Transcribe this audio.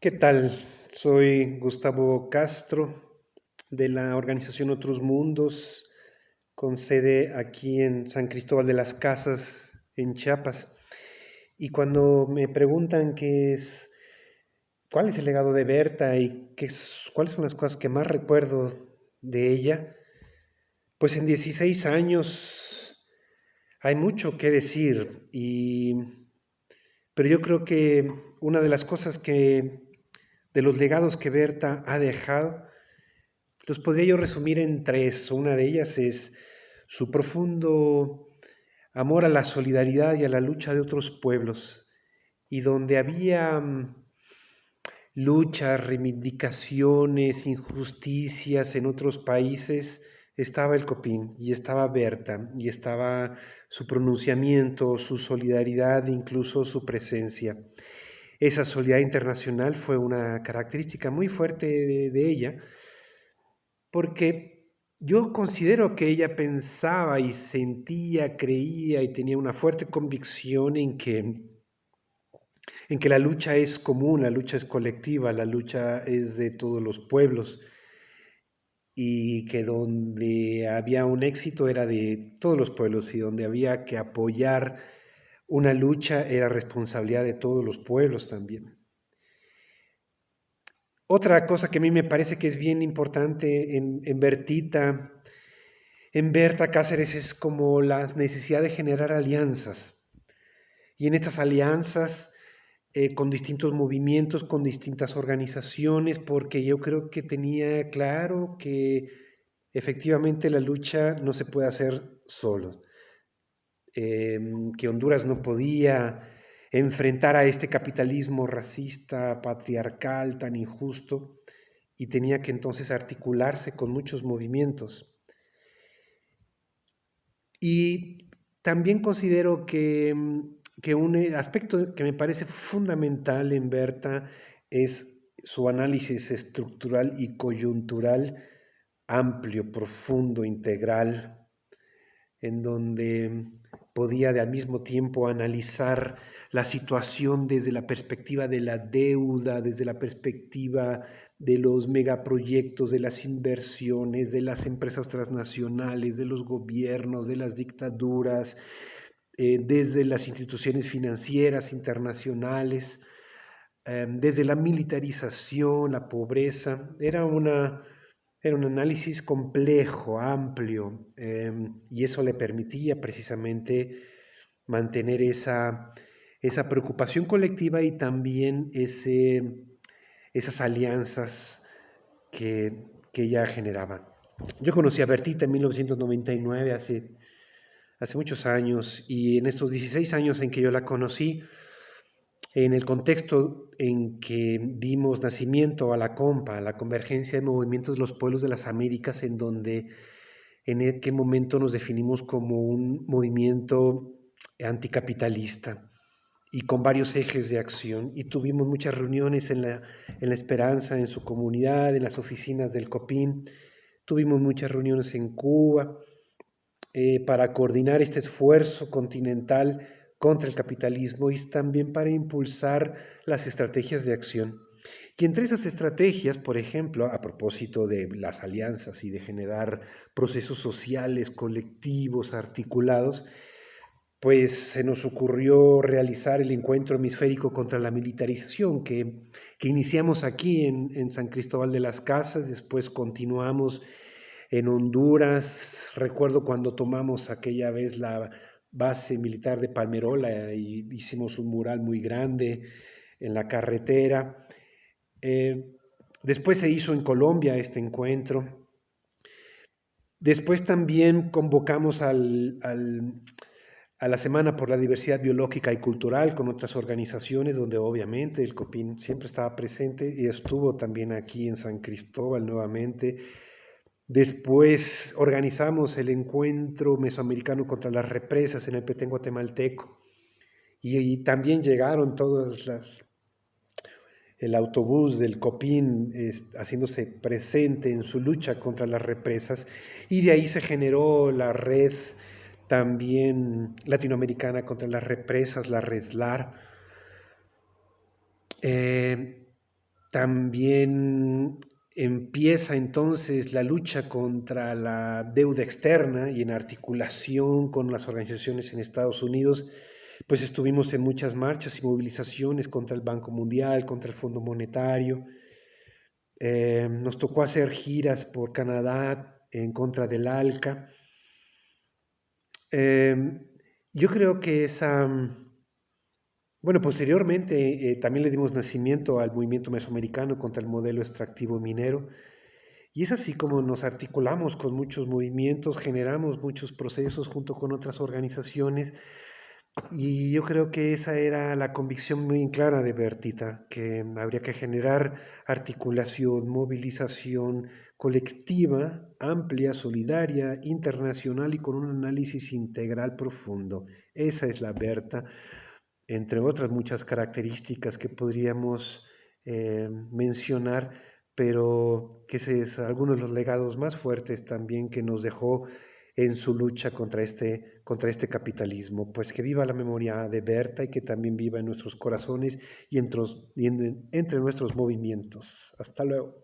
¿Qué tal? Soy Gustavo Castro de la organización Otros Mundos, con sede aquí en San Cristóbal de las Casas, en Chiapas. Y cuando me preguntan cuál es el legado de Berta y cuáles son las cosas que más recuerdo de ella, pues en 16 años hay mucho que decir, pero yo creo que una de las cosas de los legados que Berta ha dejado, los podría yo resumir en tres. Una de ellas es su profundo amor a la solidaridad y a la lucha de otros pueblos. Y donde había luchas, reivindicaciones, injusticias en otros países, estaba el Copín y estaba Berta y estaba su pronunciamiento, su solidaridad, incluso su presencia. Esa solidaridad internacional fue una característica muy fuerte de ella, porque yo considero que ella pensaba y sentía, creía y tenía una fuerte convicción en que la lucha es común, la lucha es colectiva, la lucha es de todos los pueblos y que donde había un éxito era de todos los pueblos y donde había que apoyar una lucha era responsabilidad de todos los pueblos también. Otra cosa que a mí me parece que es bien importante en Berta Cáceres es como la necesidad de generar alianzas. Y en estas alianzas con distintos movimientos, con distintas organizaciones, porque yo creo que tenía claro que efectivamente la lucha no se puede hacer solo, que Honduras no podía enfrentar a este capitalismo racista, patriarcal, tan injusto, y tenía que entonces articularse con muchos movimientos. Y también considero que un aspecto que me parece fundamental en Berta es su análisis estructural y coyuntural amplio, profundo, integral, en donde podía al mismo tiempo analizar la situación desde la perspectiva de la deuda, desde la perspectiva de los megaproyectos, de las inversiones, de las empresas transnacionales, de los gobiernos, de las dictaduras, desde las instituciones financieras internacionales, desde la militarización, la pobreza. Era un análisis complejo, amplio, y eso le permitía precisamente mantener esa preocupación colectiva y también esas alianzas que ella generaba. Yo conocí a Bertita en 1999, hace muchos años, y en estos 16 años en que yo la conocí, en el contexto en que dimos nacimiento a la COMPA, a la Convergencia de Movimientos de los Pueblos de las Américas, en donde en aquel momento nos definimos como un movimiento anticapitalista y con varios ejes de acción. Y tuvimos muchas reuniones en la Esperanza, en su comunidad, en las oficinas del COPIN. Tuvimos muchas reuniones en Cuba para coordinar este esfuerzo continental contra el capitalismo y también para impulsar las estrategias de acción. Y entre esas estrategias, por ejemplo, a propósito de las alianzas y de generar procesos sociales, colectivos, articulados, pues se nos ocurrió realizar el encuentro hemisférico contra la militarización que iniciamos aquí en San Cristóbal de las Casas, después continuamos en Honduras. Recuerdo cuando tomamos aquella vez la base militar de Palmerola y hicimos un mural muy grande en la carretera. Eh, Después se hizo en Colombia este encuentro. Después también convocamos a la Semana por la Diversidad Biológica y Cultural con otras organizaciones, donde obviamente el COPIN siempre estaba presente y estuvo también aquí en San Cristóbal nuevamente. Después organizamos el encuentro mesoamericano contra las represas en el Petén guatemalteco y también llegaron el autobús del COPIN haciéndose presente en su lucha contra las represas y de ahí se generó la red también latinoamericana contra las represas, la red LAR. Eh, También empieza entonces la lucha contra la deuda externa y en articulación con las organizaciones en Estados Unidos, pues estuvimos en muchas marchas y movilizaciones contra el Banco Mundial, contra el Fondo Monetario. Nos tocó hacer giras por Canadá en contra del ALCA. Eh, yo creo que bueno, posteriormente también le dimos nacimiento al movimiento mesoamericano contra el modelo extractivo minero. Y es así como nos articulamos con muchos movimientos, generamos muchos procesos junto con otras organizaciones. Y yo creo que esa era la convicción muy clara de Bertita, que habría que generar articulación, movilización colectiva, amplia, solidaria, internacional y con un análisis integral profundo. Esa es la Berta, entre otras muchas características que podríamos mencionar, pero que ese es algunos de los legados más fuertes también que nos dejó en su lucha contra este capitalismo. Pues que viva la memoria de Berta y que también viva en nuestros corazones y entre nuestros movimientos. Hasta luego.